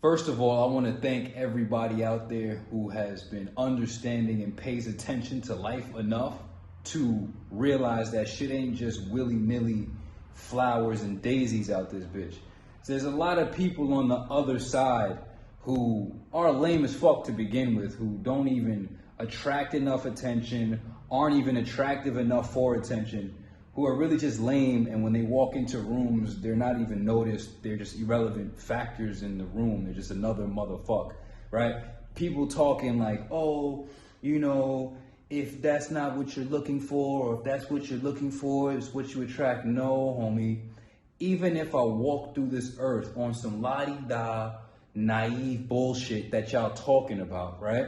First of all, I want to thank everybody out there who has been understanding and pays attention to life enough to realize that shit ain't just willy-nilly flowers and daisies out this bitch. So there's a lot of people on the other side who are lame as fuck to begin with, who don't even attract enough attention, aren't even attractive enough for attention, who are really just lame, and when they walk into rooms, they're not even noticed. They're just irrelevant factors in the room. They're just another motherfucker, right? People talking like, oh, you know, if that's not what you're looking for, or if that's what you're looking for, it's what you attract. No, homie. Even if I walk through this earth on some la-di-da, naive bullshit that y'all talking about, right?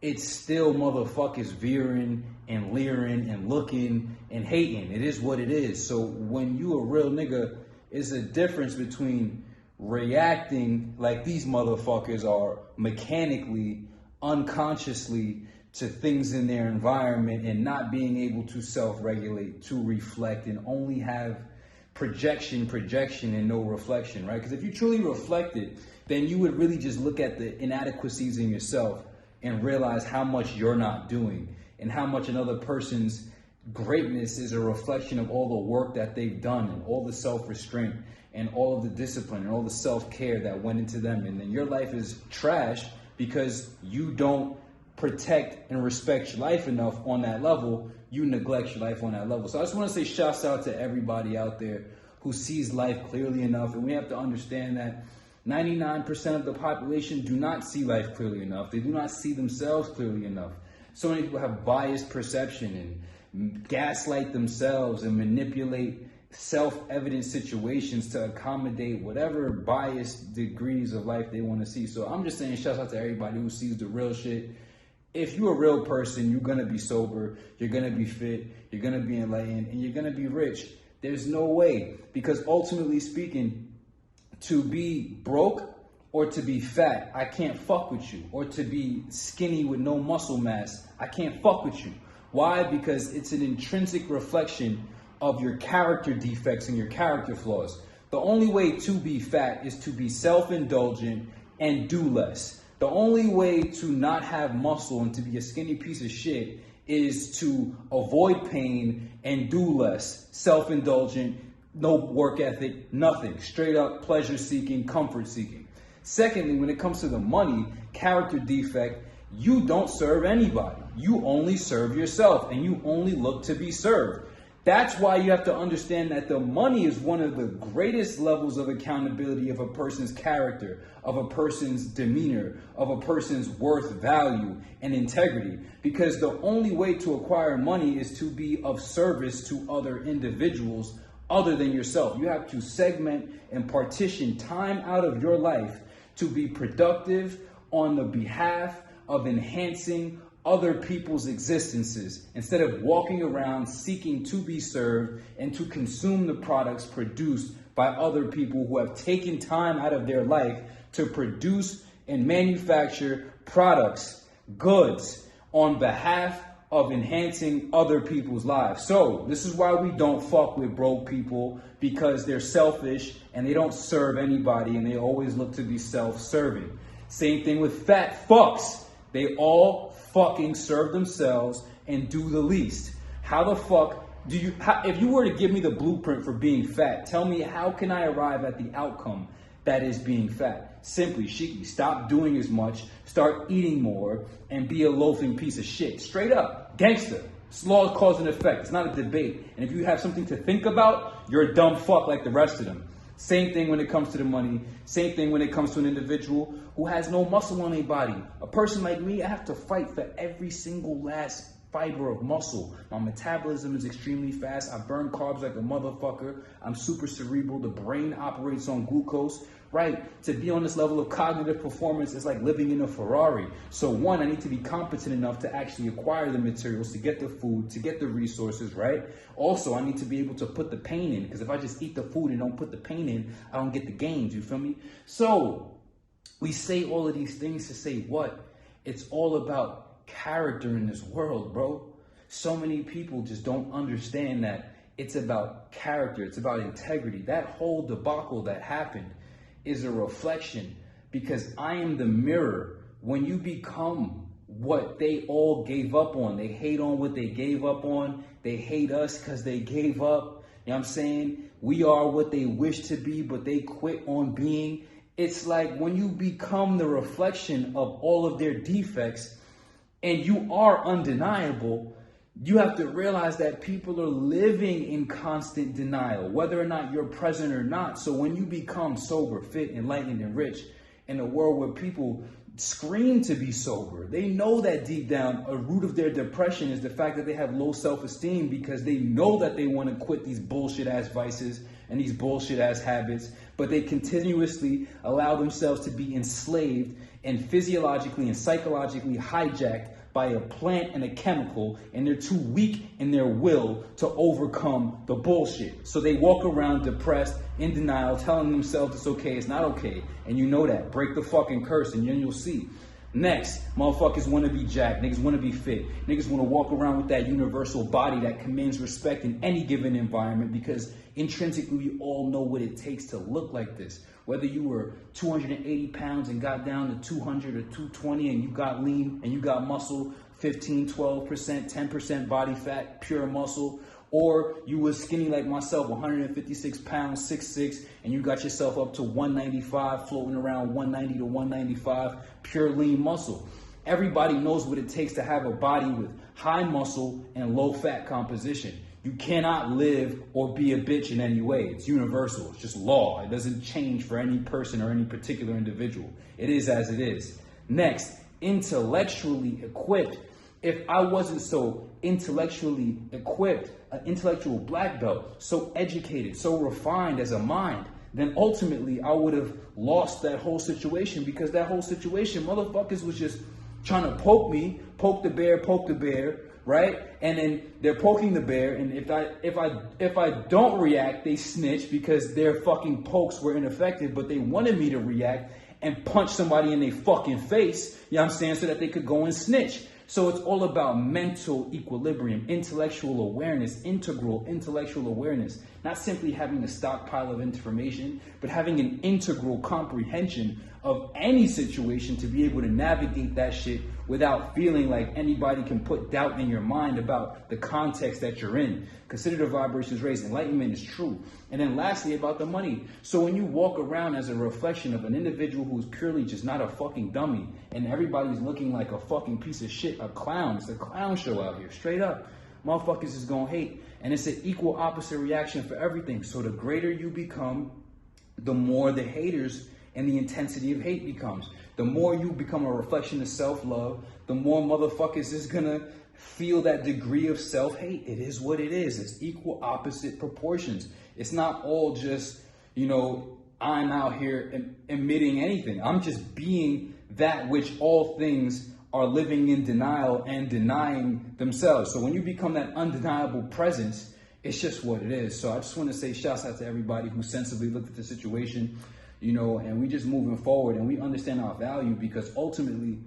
It's still motherfuckers veering and leering and looking and hating. It is what it is. So when you a real nigga, it's a difference between reacting like these motherfuckers are mechanically, unconsciously to things in their environment and not being able to self-regulate, to reflect, and only have projection, and no reflection, right? Because if you truly reflected, then you would really just look at the inadequacies in yourself and realize how much you're not doing and how much another person's greatness is a reflection of all the work that they've done and all the self-restraint and all of the discipline and all the self-care that went into them. And then your life is trash because you don't protect and respect your life enough on that level. You neglect your life on that level. So I just want to say shouts out to everybody out there who sees life clearly enough. And we have to understand that 99% of the population do not see life clearly enough. They do not see themselves clearly enough. So many people have biased perception and gaslight themselves and manipulate self-evident situations to accommodate whatever biased degrees of life they want to see. So I'm just saying shouts out to everybody who sees the real shit. If you're a real person, you're going to be sober, you're going to be fit, you're going to be enlightened, and you're going to be rich. There's no way, because ultimately speaking, to be broke or to be fat, I can't fuck with you. Or to be skinny with no muscle mass, I can't fuck with you. Why? Because it's an intrinsic reflection of your character defects and your character flaws. The only way to be fat is to be self-indulgent and do less. The only way to not have muscle and to be a skinny piece of shit is to avoid pain and do less. Self-indulgent, no work ethic, nothing. Straight up pleasure seeking, comfort seeking. Secondly, when it comes to the money, character defect, you don't serve anybody. You only serve yourself and you only look to be served. That's why you have to understand that the money is one of the greatest levels of accountability of a person's character, of a person's demeanor, of a person's worth, value, and integrity. Because the only way to acquire money is to be of service to other individuals other than yourself. You have to segment and partition time out of your life to be productive on the behalf of enhancing other people's existences instead of walking around seeking to be served and to consume the products produced by other people who have taken time out of their life to produce and manufacture products, goods on behalf of enhancing other people's lives. So this is why we don't fuck with broke people, because they're selfish and they don't serve anybody and they always look to be self-serving. Same thing with fat fucks. They all fucking serve themselves and do the least. How the fuck do you, if you were to give me the blueprint for being fat, tell me how can I arrive at the outcome that is being fat? Simply, Sheikhy, stop doing as much, start eating more, and be a loafing piece of shit. Straight up, gangster. It's law of cause and effect. It's not a debate. And if you have something to think about, you're a dumb fuck like the rest of them. Same thing when it comes to the money. Same thing when it comes to an individual who has no muscle on their body. A person like me, I have to fight for every single last fiber of muscle. My metabolism is extremely fast. I burn carbs like a motherfucker. I'm super cerebral. The brain operates on glucose. Right? To be on this level of cognitive performance is like living in a Ferrari. So one, I need to be competent enough to actually acquire the materials, to get the food, to get the resources, right? Also, I need to be able to put the pain in, because if I just eat the food and don't put the pain in, I don't get the gains, you feel me? So we say all of these things to say what? It's all about character in this world, bro. So many people just don't understand that it's about character. It's about integrity. That whole debacle that happened is a reflection because I am the mirror. When you become what they all gave up on, they hate on what they gave up on. They hate us because they gave up. You know what I'm saying? We are what they wish to be, but they quit on being. It's like when you become the reflection of all of their defects and you are undeniable, you have to realize that people are living in constant denial, whether or not you're present or not. So when you become sober, fit, enlightened, and rich in a world where people scream to be sober, they know that deep down a root of their depression is the fact that they have low self-esteem, because they know that they want to quit these bullshit ass vices and these bullshit ass habits, but they continuously allow themselves to be enslaved and physiologically and psychologically hijacked by a plant and a chemical, and they're too weak in their will to overcome the bullshit. So they walk around depressed, in denial, telling themselves it's okay, it's not okay. And you know that. Break the fucking curse and then you'll see. Next, motherfuckers want to be jacked. Niggas want to be fit. Niggas want to walk around with that universal body that commands respect in any given environment, because intrinsically we all know what it takes to look like this. Whether you were 280 pounds and got down to 200 or 220 and you got lean and you got muscle, 15, 12%, 10% body fat, pure muscle, or you were skinny like myself, 156 pounds, 6'6", and you got yourself up to 195, floating around 190 to 195, pure lean muscle. Everybody knows what it takes to have a body with high muscle and low fat composition. You cannot live or be a bitch in any way. It's universal. It's just law. It doesn't change for any person or any particular individual. It is as it is. Next, intellectually equipped. If I wasn't so intellectually equipped, an intellectual black belt, so educated, so refined as a mind, then ultimately I would have lost that whole situation, because that whole situation, motherfuckers was just trying to poke me, poke the bear, right? And then they're poking the bear, and if I don't react, they snitch because their fucking pokes were ineffective, but they wanted me to react and punch somebody in their fucking face, you know what I'm saying, so that they could go and snitch. So it's all about mental equilibrium, intellectual awareness, integral intellectual awareness, not simply having a stockpile of information, but having an integral comprehension of any situation to be able to navigate that shit without feeling like anybody can put doubt in your mind about the context that you're in. Consider the vibrations raised. Enlightenment is true. And then lastly, about the money. So when you walk around as a reflection of an individual who's purely just not a fucking dummy, and everybody's looking like a fucking piece of shit, a clown. It's a clown show out here, straight up. Motherfuckers is gonna hate. And it's an equal opposite reaction for everything. So the greater you become, the more the haters and the intensity of hate becomes. The more you become a reflection of self-love, the more motherfuckers is gonna feel that degree of self-hate. It is what it is. It's equal opposite proportions. It's not all just, you know, I'm out here emitting anything. I'm just being that which all things are living in denial and denying themselves. So when you become that undeniable presence, it's just what it is. So I just want to say shouts out to everybody who sensibly looked at the situation, you know, and we just moving forward and we understand our value, because ultimately,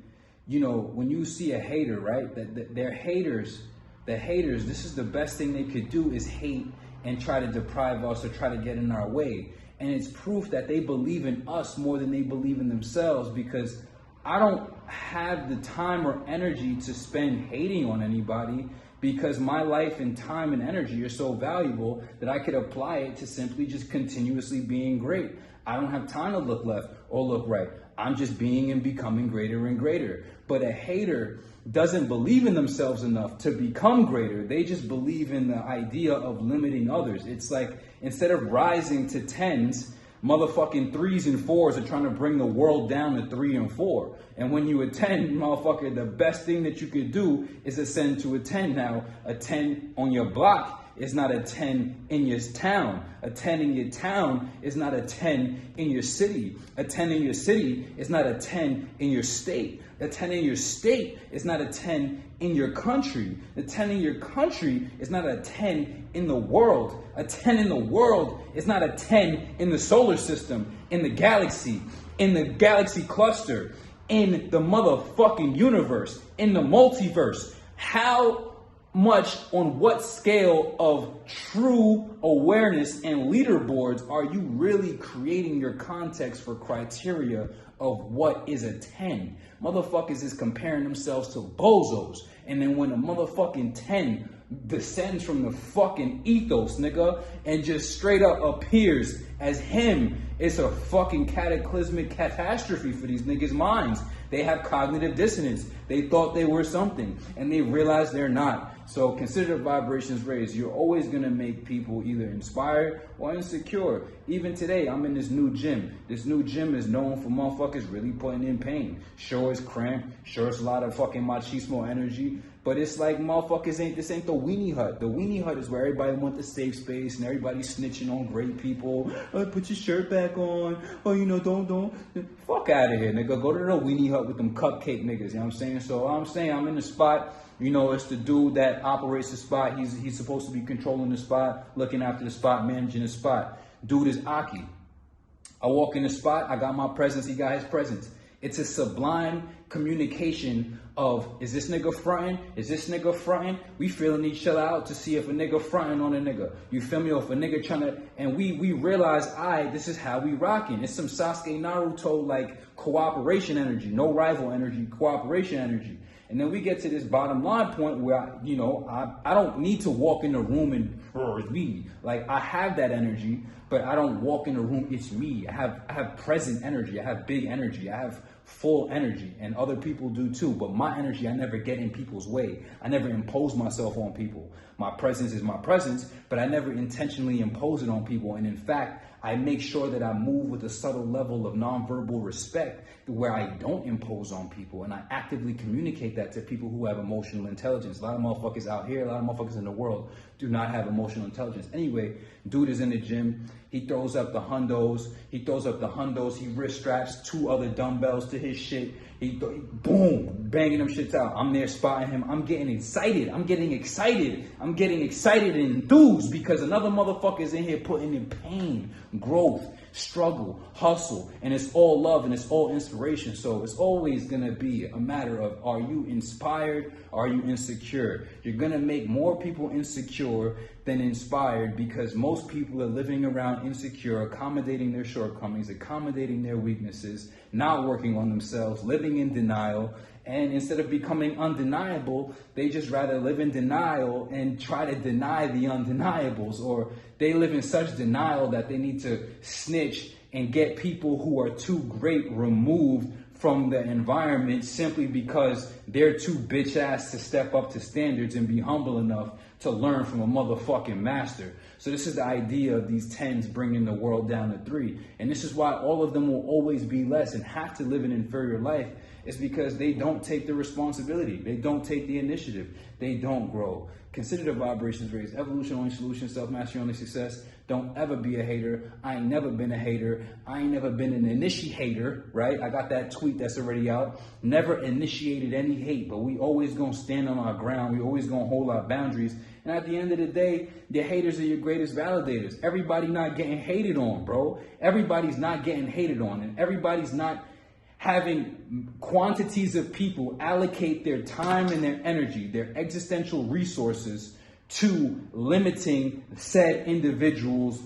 you know, when you see a hater, right, they're haters, this is the best thing they could do is hate and try to deprive us or try to get in our way. And it's proof that they believe in us more than they believe in themselves, because I don't have the time or energy to spend hating on anybody, because my life and time and energy are so valuable that I could apply it to simply just continuously being great. I don't have time to look left or look right. I'm just being and becoming greater and greater. But a hater doesn't believe in themselves enough to become greater. They just believe in the idea of limiting others. It's like, instead of rising to 10s, motherfucking 3s and 4s are trying to bring the world down to 3 and 4. And when you attend, motherfucker, the best thing that you could do is ascend to a 10. Now, a 10 on your block is not a 10 in your town. A 10 in your town is not a 10 in your city. A 10 in your city is not a 10 in your state. A 10 in your state is not a 10 in your country. The 10 in your country is not a 10 in the world. A 10 in the world is not a 10 in the solar system, in the galaxy cluster, in the motherfucking universe, in the multiverse. How much on what scale of true awareness and leaderboards are you really creating your context for criteria of what is a 10. Motherfuckers is comparing themselves to bozos. And then when a motherfucking 10 descends from the fucking ethos, nigga, and just straight up appears as him, it's a fucking cataclysmic catastrophe for these niggas' minds. They have cognitive dissonance. They thought they were something, and they realize they're not. So consider vibrations raised. You're always gonna make people either inspired or insecure. Even today, I'm in this new gym. This new gym is known for motherfuckers really putting in pain. Sure, it's cramped. Sure, it's a lot of fucking machismo energy. But it's like motherfuckers this ain't the weenie hut. The weenie hut is where everybody wants the safe space and everybody's snitching on great people. Oh, put your shirt back on. Oh, you know, don't. Fuck out of here, nigga. Go to the weenie hut with them cupcake niggas. You know what I'm saying? So I'm saying I'm in the spot. You know, it's the dude that operates the spot. He's supposed to be controlling the spot, looking after the spot, managing the spot. Dude is Aki. I walk in the spot. I got my presence. He got his presence. It's a sublime communication of, is this nigga fronting? Is this nigga fronting? We feeling each other out to see if a nigga fronting on a nigga. You feel me? Or if a nigga trying to, and we realize, this is how we rocking. It's some Sasuke Naruto like cooperation energy, no rival energy, cooperation energy. And then we get to this bottom line point where, I don't need to walk in the room and it's me. Like, I have that energy, but I don't walk in the room, it's me. I have present energy. I have big energy. I have full energy, and other people do too. But my energy, I never get in people's way. I never impose myself on people. My presence is my presence, but I never intentionally impose it on people. And in fact, I make sure that I move with a subtle level of nonverbal respect where I don't impose on people. And I actively communicate that to people who have emotional intelligence. A lot of motherfuckers out here, a lot of motherfuckers in the world do not have emotional intelligence. Anyway, dude is in the gym. He throws up the hundos. He wrist straps 2 other dumbbells to his shit. Boom, banging them shits out. I'm there spotting him. I'm getting excited. I'm getting excited and enthused because another motherfucker is in here putting in pain, growth, struggle, hustle, and it's all love and it's all inspiration. So it's always gonna be a matter of, are you inspired? Are you insecure? You're gonna make more people insecure than inspired because most people are living around insecure, accommodating their shortcomings, accommodating their weaknesses, not working on themselves, living in denial. And instead of becoming undeniable, they just rather live in denial and try to deny the undeniables, or they live in such denial that they need to snitch and get people who are too great removed from the environment simply because they're too bitch ass to step up to standards and be humble enough to learn from a motherfucking master. So this is the idea of these 10s bringing the world down to 3. And this is why all of them will always be less and have to live an inferior life. It's because they don't take the responsibility. They don't take the initiative. They don't grow. Consider the vibrations raised. Evolution only solution, self-mastery only success. Don't ever be a hater. I ain't never been a hater. I ain't never been an initiator, right? I got that tweet that's already out. Never initiated any hate, but we always gonna stand on our ground. We always gonna hold our boundaries. And at the end of the day, the haters are your greatest validators. Everybody not getting hated on, bro. Everybody's not getting hated on, and everybody's not having quantities of people allocate their time and their energy, their existential resources to limiting said individual's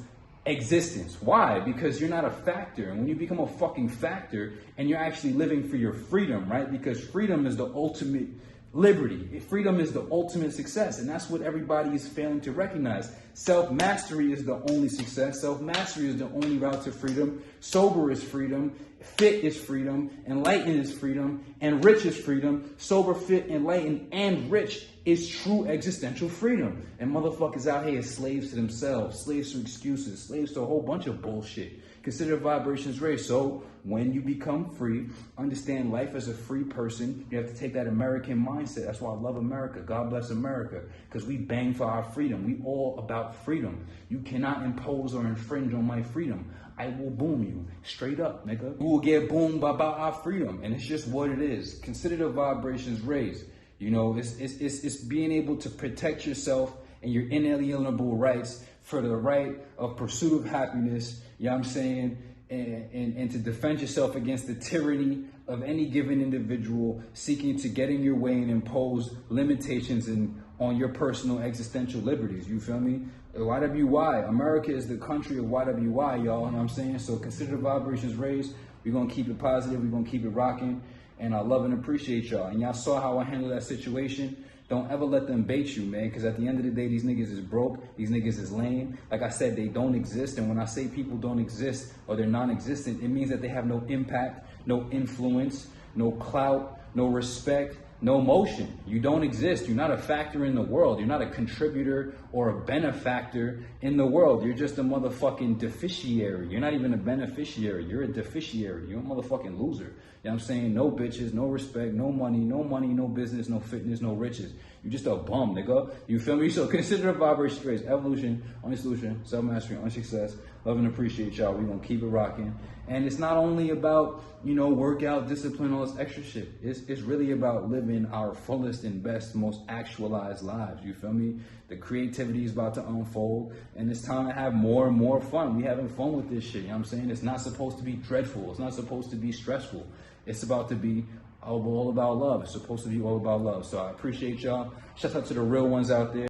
existence. Why? Because you're not a factor. And when you become a fucking factor and you're actually living for your freedom, right? Because freedom is the ultimate liberty. Freedom is the ultimate success. And that's what everybody is failing to recognize. Self-mastery is the only success. Self-mastery is the only route to freedom. Sober is freedom. Fit is freedom. Enlightened is freedom. And rich is freedom. Sober, fit, enlightened, and rich is true existential freedom. And motherfuckers out here as slaves to themselves, slaves to excuses, slaves to a whole bunch of bullshit. Consider vibrations raised. So when you become free, understand life as a free person. You have to take that American mindset. That's why I love America. God bless America. Because we bang for our freedom. We all about freedom. You cannot impose or infringe on my freedom. I will boom you. Straight up, nigga. We will get boomed about our freedom. And it's just what it is. Consider the vibrations raised. You know, it's being able to protect yourself and your inalienable rights for the right of pursuit of happiness, you know what I'm saying? And to defend yourself against the tyranny of any given individual seeking to get in your way and impose limitations and on your personal existential liberties. You feel me? YWY, America is the country of YWY, y'all. You know what I'm saying? So consider the vibrations raised. We're going to keep it positive. We're going to keep it rocking. And I love and appreciate y'all. And y'all saw how I handled that situation. Don't ever let them bait you, man. Because at the end of the day, these niggas is broke. These niggas is lame. Like I said, they don't exist. And when I say people don't exist or they're non-existent, it means that they have no impact, no influence, no clout, no respect, no motion. You don't exist. You're not a factor in the world. You're not a contributor or a benefactor in the world. You're just a motherfucking deficiary. You're not even a beneficiary. You're a deficiary. You're a motherfucking loser. You know what I'm saying? No bitches, no respect, no money, no business, no fitness, no riches. You're just a bum, nigga. You feel me? So consider a vibration raise. Evolution, only solution, self-mastery, only success. Love and appreciate y'all. We're going to keep it rocking. And it's not only about, you know, workout, discipline, all this extra shit. It's really about living our fullest and best, most actualized lives. You feel me? The creativity is about to unfold, and it's time to have more and more fun. We having fun with this shit, you know what I'm saying? It's not supposed to be dreadful. It's not supposed to be stressful. It's about to be all about love. It's supposed to be all about love. So I appreciate y'all. Shout out to the real ones out there.